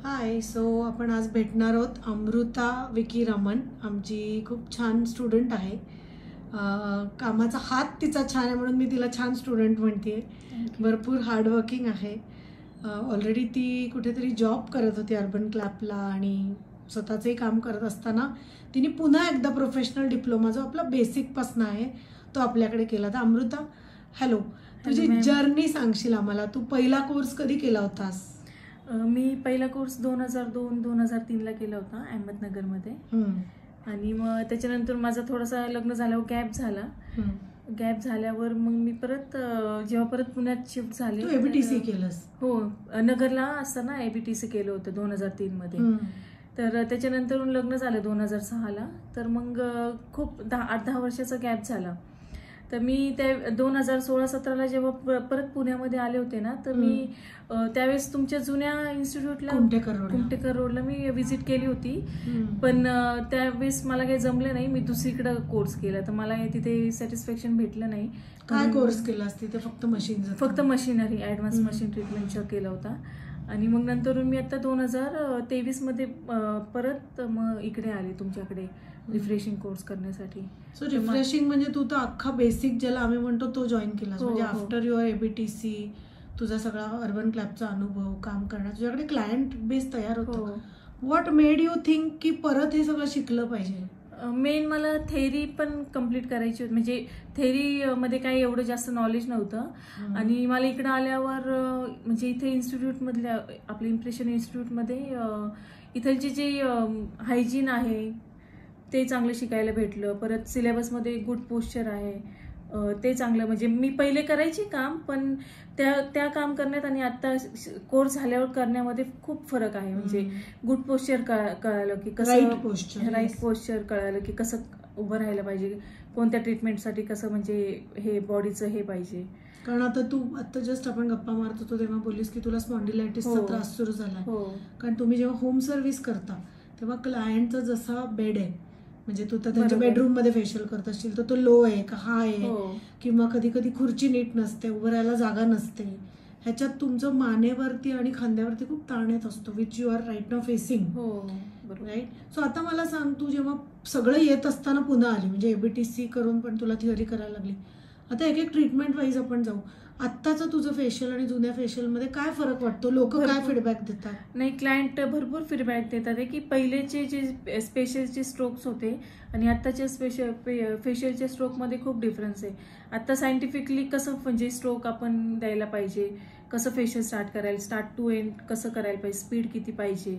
हाय. So आपण आज भेटणार आहोत अमृता विकी रमन. आमची खूप छान स्टुडंट आहे. कामाचा हात तिचा छान आहे म्हणून मी तिला छान स्टुडंट म्हणते. भरपूर हार्डवर्किंग आहे. ऑलरेडी ती कुठेतरी जॉब करत होती अर्बन क्लॅपला आणि स्वतःचंही काम करत असताना तिने पुन्हा एकदा प्रोफेशनल डिप्लोमा जो आपला बेसिकपासून आहे तो आपल्याकडे केला. तर अमृता, हॅलो. तुझी जर्नी सांगशील आम्हाला? तू पहिला कोर्स कधी केला होतास? मी पहिला कोर्स 2002-2003 ला केला होता अहमदनगरमध्ये. आणि मग त्याच्यानंतर माझा थोडासा लग्न झाल्यावर गॅप झाला. गॅप झाल्यावर मग मी परत जेव्हा परत पुण्यात शिफ्ट झाले. एबीटीसी केलंस? हो, नगरला असताना एबीटीसी केलं होतं 2003 मध्ये. तर त्याच्यानंतर लग्न झालं 2006 ला. तर मग खूप 8-10 वर्षाचा गॅप झाला. तर मी त्या 2016-17 जेव्हा परत पुण्यामध्ये आले होते ना, तर मी त्यावेळेस तुमच्या जुन्या इन्स्टिट्यूटला कुमटेकर रोडला मी व्हिजिट केली होती. पण त्यावेळेस मला काही जमलं नाही. मी दुसरीकडे कोर्स केला तर मला तिथे सॅटिस्फॅक्शन भेटलं नाही. काय कोर्स केलास तिथे? फक्त मशिनरी, ऍडव्हान्स मशीन ट्रीटमेंटचा केला होता. आणि मग नंतर मी आता 2023 मध्ये परत मग इकडे आले तुमच्याकडे रिफ्रेशिंग कोर्स करण्यासाठी. सो रिफ्रेशिंग म्हणजे तू तर अख्खा बेसिक ज्याला आम्ही म्हणतो तो जॉईन केलास. म्हणजे आफ्टर युअर एबीटीसी तुझा सगळा अर्बन क्लॅबचा अनुभव, काम करण्याचा, तुझ्याकडे क्लायंट बेस तयार होतो. व्हॉट मेड यू थिंक की परत हे सगळं शिकलं पाहिजे? मेन मला थेरी पण कम्प्लीट करायची होती. म्हणजे थेरी मध्ये काही एवढं जास्त नॉलेज नव्हतं. आणि मला इकडे आल्यावर म्हणजे इथे इन्स्टिट्यूट मधल्या आपल्या इम्प्रेशन इन्स्टिट्यूटमध्ये इथलचे जे हायजीन आहे ते चांगलं शिकायला भेटलं. परत सिलेबसमध्ये गुड पोश्चर आहे ते चांगलं. म्हणजे मी पहिले करायची काम, पण त्या काम करण्यात आणि आता कोर्स झाल्यावर करण्यामध्ये खूप फरक आहे. म्हणजे गुड पोश्चर कळालं की कसं, राईट पोश्चर कळालं की कसं उभं राहायला पाहिजे, कोणत्या ट्रीटमेंटसाठी कसं, म्हणजे हे बॉडीचं हे पाहिजे. कारण आता जस्ट आपण गप्पा मारत होतो तेव्हा बोललीस की तुला स्पॉन्डिलायटिसचा त्रास सुरू झाला. कारण तुम्ही जेव्हा होम सर्व्हिस करता तेव्हा क्लायंटचा जसा बेड आहे, म्हणजे तू तर त्यांच्या बेडरूम मध्ये फेशियल करत असशील तर तो लो आहे का हाय आहे, किंवा कधी कधी खुर्ची नीट नसते, उभं राहायला जागा नसते, ह्याच्यात तुमचं मानेवरती आणि खांद्यावरती खूप ताण येत असतो, which you are right now facing. Right. So आता मला सांग, तू जेव्हा सगळं येत असताना पुन्हा आली, म्हणजे एबीटीसी करून पण तुला थिअरी करायला लागली, आता एक एक ट्रीटमेंट वाईज आपण जाऊ. आत्ताचं तुझं फेशियल आणि जुन्या फेशियल मध्ये काय फरक वाटतो? लोक काय फीडबॅक देतात? नाही, क्लायंट भरपूर फीडबॅक देतात की पहिलेचे जे स्पेशलचे स्ट्रोक्स होते आणि आत्ताच्या फेशियलच्या स्ट्रोकमध्ये खूप डिफरन्स आहे. आता सायंटिफिकली कसं म्हणजे स्ट्रोक आपण द्यायला पाहिजे, कसं फेशियल स्टार्ट टू एंड कसं करायला पाहिजे, स्पीड किती पाहिजे,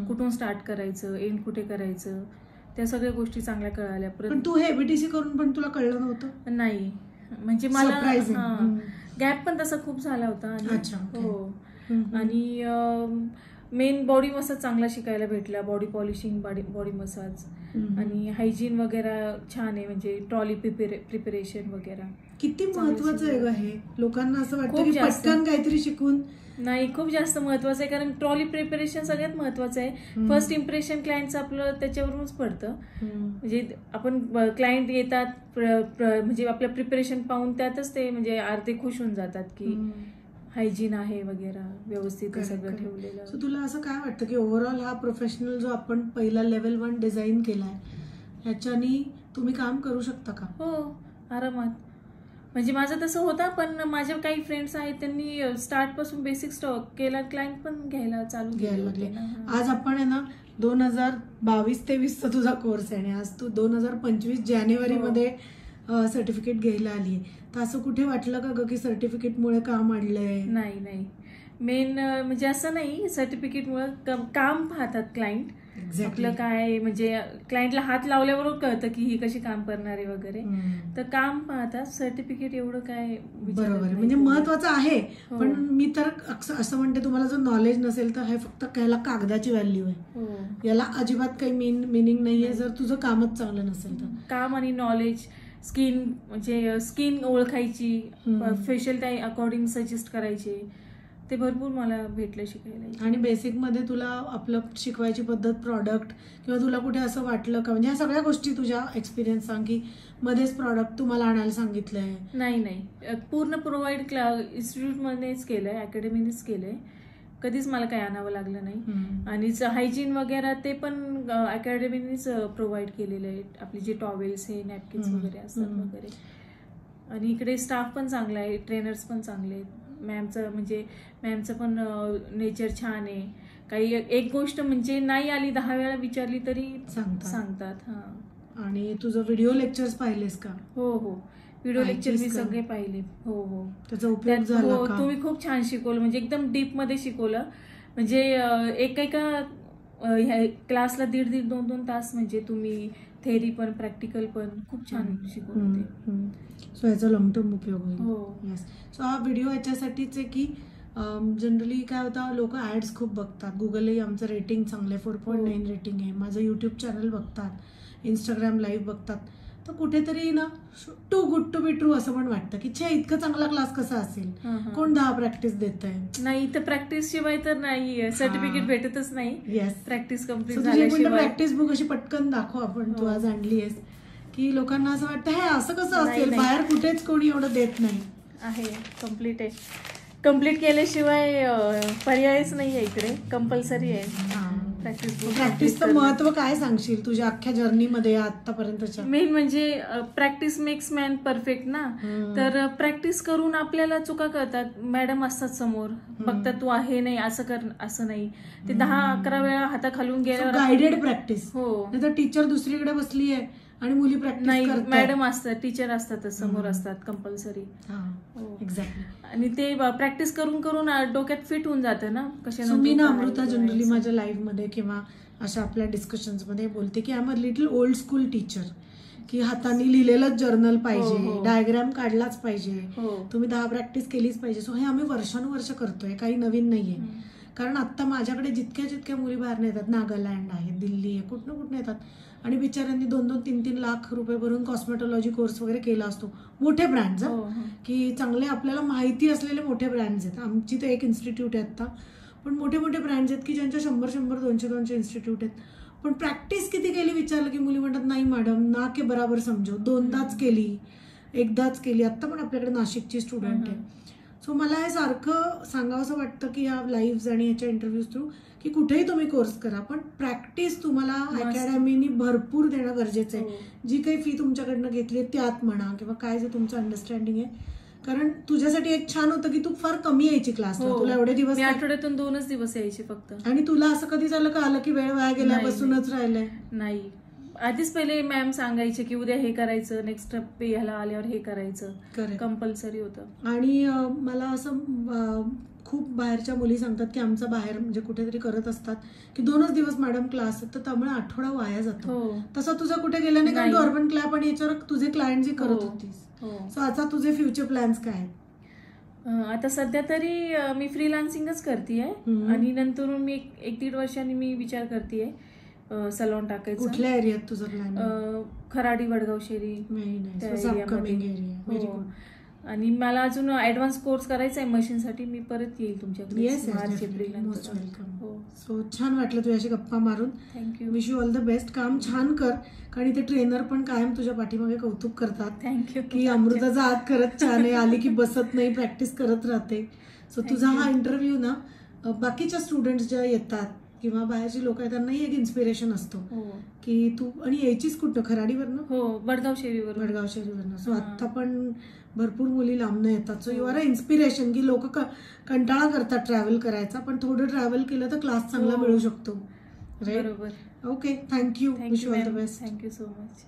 कुठून स्टार्ट करायचं, एंड कुठे करायचं, त्या सगळ्या गोष्टी चांगल्या कळाल्या. पण तू हे एबीटीसी करून पण तुला कळलं नव्हतं? नाही, म्हणजे मला गॅप पण तसा खूप झाला होता. आणि मेन बॉडी मसाज चांगला शिकायला भेटला, बॉडी पॉलिशिंग, बॉडी मसाज आणि हायजीन वगैरे छान आहे. म्हणजे ट्रॉली प्रिपरेशन वगैरे किती महत्वाचं आहे हे. लोकांना असं वाटतं की पटकन काहीतरी शिकून. नाही, खूप जास्त महत्वाचं आहे. कारण ट्रॉली प्रिपरेशन सगळ्यात महत्वाचं आहे. फर्स्ट इम्प्रेशन क्लायंटचं आपलं त्याच्यावरूनच पडतं. म्हणजे आपण क्लायंट येतात म्हणजे आपलं प्रिपरेशन पाहून त्यातच ते म्हणजे अर्धे खुश होऊन जातात की हायजीन आहे वगैरे, व्यवस्थित सगळं ठेवलेलं. सो तुला असं काय वाटतं की ओव्हरऑल हा प्रोफेशनल जो आपण पहिला लेवल 1 डिझाईन केलाय ह्याच्यानी तुम्ही काम करू शकता का? हो, आरामात. म्हणजे माझं तसं होतं, पण माझे काही फ्रेंड्स आहेत त्यांनी स्टार्ट पासून बेसिक स्टॉक केला, क्लायंट पण घ्यायला लागले. आज आपण आहे ना 2022-23 चा तुझा कोर्स आहे आणि आज तू 2025 जानेवारीमध्ये सर्टिफिकेट घ्यायला आली. तर असं कुठे वाटलं का ग की सर्टिफिकेटमुळे काम आणलंय? नाही, मेन म्हणजे असं नाही, सर्टिफिकेटमुळे काम पाहतात क्लायंट. आपलं काय म्हणजे क्लायंटला हात लावल्यावर कळतं की ही कशी काम करणार आहे वगैरे, तर काम पाहतात. सर्टिफिकेट एवढं काय बरोबर आहे, म्हणजे महत्वाचं आहे. पण मी तर असं म्हणते, तुम्हाला जर नॉलेज नसेल तर हे फक्त याला कागदाची व्हॅल्यू आहे, याला अजिबात काही मिनिंग नाहीये जर तुझं कामच चांगलं नसेल तर. काम आणि नॉलेज, स्किन म्हणजे स्किन ओळखायची, फेशियल त्या अकॉर्डिंग सजेस्ट करायचे, ते भरपूर मला भेटलं शिकायला. आणि बेसिक मध्ये तुला आपलं शिकवायची पद्धत, प्रॉडक्ट, किंवा तुला कुठे असं वाटलं का, म्हणजे ह्या सगळ्या गोष्टी तुझ्या एक्सपिरियन्स सांग की मध्येच प्रॉडक्ट तुम्हाला आणायला सांगितलंय? नाही, पूर्ण प्रोव्हाइड इन्स्टिट्यूट मध्येच केलंय, अकॅडमीनेच केलंय. कधीच मला काही आणावं लागलं नाही. आणि हायजीन वगैरे ते पण अकॅडमीनेच प्रोव्हाइड केलेले आहे. आपले जे टॉवेल्स हे नॅपकिन्स वगैरे असतात वगैरे. आणि इकडे स्टाफ पण चांगला आहे, ट्रेनर्स पण चांगले आहेत. मॅमचं पण नेचर छान आहे. काही एक गोष्ट म्हणजे नाही आली 10 वेळा विचारली तरी सांगतात. आणि तुझं व्हिडिओ लेक्चर्स पाहिलेस का? हो, व्हिडिओ लेक्चर मी सगळे पाहिले. हो, त्याचा उपयोग झाला का? तुम्ही खूप छान शिकवलं, म्हणजे एकदम डीप मध्ये शिकवलं. म्हणजे एका क्लासला 1.5-2 तास म्हणजे तुम्ही थेअरी पण प्रॅक्टिकल पण खूप छान शिकवलं. सो याचा लॉंग टर्म उपयोग होईल. येस. सो हा व्हिडिओ याच्यासाठीच आहे की जनरली काय होतं, लोक ऍड्स खूप बघतात. गुगलही आमचं रेटिंग चांगलं आहे, 4.9 रेटिंग आहे. माझं युट्यूब चॅनल बघतात, इंस्टाग्राम लाईव्ह बघतात. तर कुठेतरी ना too good to be true असं पण वाटतं की छे इतका चांगला क्लास कसा असेल, कोण 10 प्रॅक्टिस देत आहे. नाही तर प्रॅक्टिस शिवाय तर नाही, सर्टिफिकेट भेटतच नाही. येस, प्रॅक्टिस कम्प्लीट झाल्याशिवाय. प्रॅक्टिस बुक अशी पटकन दाखव आपण, तू आज आणली आहेस की लोकांना असं वाटतं हे असं कसं असेल, बाहेर कुठेच कोणी एवढं देत नाही. आहे कम्प्लीट आहे. कम्प्लीट केल्याशिवाय पर्यायच नाहीये इकडे, कंपल्सरी आहे प्रॅक्टिसचं महत्व. काय सांगशील तुझ्या अख्ख्या जर्नीमध्ये आतापर्यंतच्या? मेन म्हणजे प्रॅक्टिस मेक्स मॅन परफेक्ट ना. तर प्रॅक्टिस करून आपल्याला चुका कळतात. मॅडम असतात समोर, बघतात तू आहे नाही असं कर, असं नाही. ते 10-11 वेळा हाताखालून गेल्यावर गायडेड प्रॅक्टिस. हो, नाही तर टीचर दुसरीकडे बसली आहे आणि मुली प्रॅक्टिस नाही, करतात. मॅडम असतात, टीचर असतात समोर असतात कंपल्सरी. एक्झॅक्टली. आणि ते प्रॅक्टिस करून करून डोक्यात फिट होऊन जातं ना. मी ना अमृता जनरली माझ्या लाईव्ह मध्ये किंवा अशा आपल्या डिस्कशन्स मध्ये बोलते की I am a little old school teacher, की हाताने लिहिलेलंच जर्नल पाहिजे, डायग्राम काढलाच पाहिजे, तुम्ही 10 प्रॅक्टिस केलीच पाहिजे. सो हे आम्ही वर्षानुवर्ष करतोय, काही नवीन नाहीये. कारण आता माझ्याकडे जितक्या मुली बाहेर येतात, नागालँड आहे, दिल्ली आहे, कुठनं येतात आणि बिचाऱ्यांनी 2-3 लाख रुपये भरून कॉस्मेटॉलॉजी कोर्स वगैरे केला असतो. मोठे ब्रँड्स की चांगले आपल्याला माहिती असलेले मोठे ब्रँड्स आहेत. आमची तर एक इन्स्टिट्यूट आहे आता, पण मोठे ब्रँड्स आहेत की ज्यांच्या 100, 200 इन्स्टिट्यूट आहेत. पण प्रॅक्टिस किती केली विचारलं की मुली म्हणतात नाही मॅडम, ना के बराबर समजो, 2दाच केली, 1दाच केली. आता पण आपल्याकडे नाशिकची स्टुडंट आहे. सो मला हे सारखं सांगावंसं वाटतं की या लाईव्ह आणि ह्याच्या इंटरव्ह्यूज थ्रू की कुठेही तुम्ही कोर्स करा, पण प्रॅक्टिस तुम्हाला अकॅडमीनी भरपूर देणं गरजेचं आहे. जी काही फी तुमच्याकडनं घेतली आहे त्यात म्हणा किंवा काय जे तुमचं अंडरस्टँडिंग आहे. कारण तुझ्यासाठी एक छान होतं की तू फार कमी यायची क्लासला, तुला एवढे दिवस, आठवड्यातून 2च दिवस यायची फक्त. आणि तुला असं कधी झालं का आलं की वेळ वाया गेला, बसूनच राहिलंय? नाही, आधीच पहिले मॅम सांगायचे की उद्या हे करायचं, नेक्स्ट ह्याला आल्यावर हे करायचं, कंपल्सरी होतं. आणि मला असं खूप बाहेरच्या मुली सांगतात की आमचं बाहेर म्हणजे कुठेतरी करत असतात की 2च दिवस मॅडम क्लास, तर त्यामुळे आठवडा वाया जातो. तसं तुझं कुठे गेलं नाही, कारण तू अर्बन क्लॅप आणि याच्यावर तुझे क्लायंट करत होतीस. सो आता तुझे फ्युचर प्लॅन्स काय आहेत? आता सध्या तरी मी फ्रीलान्सिंगच करतेय आणि नंतर मी 1-1.5 वर्षांनी मी विचार करतेय सलॉन टाकायचं. कुठल्या एरियात तुझं प्लॅन? खराडी, वडगाव शेरी एरिया. आणि मला अजून ऍडव्हान्स कोर्स करायचा आहे मशीनसाठी. मी परत येईल तुमच्याकडे. Most welcome. सो छान वाटलं तुझ्याशी गप्पा मारून. Thank you. Wish you all the best. काम छान कर, कारण इथे ट्रेनर पण कायम तुझ्या पाठीमागे कौतुक करतात. थँक्यू की अमृताचा हात खरंच छान आहे, आली की बसत नाही, प्रॅक्टिस करत राहते. सो तुझा हा इंटरव्ह्यू ना बाकीच्या स्टुडंट्स ज्या येतात किंवा बाहेरची लोक आहेत त्यांनाही एक इन्स्पिरेशन असतो की तू. आणि यायचीच कुठं? खराडीवरनं? हो, वडगाव शेरीवरनं. सो आता पण भरपूर मुली लांबनं येतात. So you are a inspiration की लोक कंटाळा करतात ट्रॅव्हल करायचा, पण थोडं ट्रॅव्हल केलं तर क्लास चांगला मिळू शकतो. बरोबर. Okay, thank you. Wish you all the best. Thank you so much.